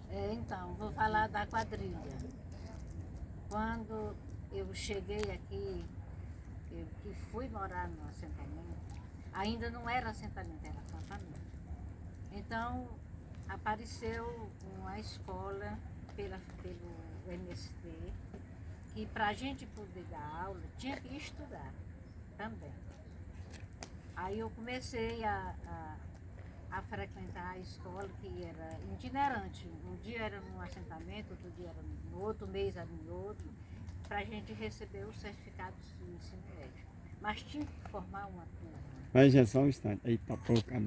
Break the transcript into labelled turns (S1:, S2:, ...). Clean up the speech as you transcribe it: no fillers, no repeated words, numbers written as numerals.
S1: Então, vou falar da quadrilha. Quando eu cheguei aqui, eu que fui morar no assentamento, ainda não era assentamento, era acampamento. Então, apareceu uma escola pelo MST, que para a gente poder dar aula, tinha que estudar também. Aí eu comecei a frequentar a escola, que era itinerante. Um dia era num assentamento, outro dia era no outro mês era em outro, para a gente receber os certificados de ensino médio. Mas tinha que formar uma turma.
S2: Mas já só um instante. Eita, porca.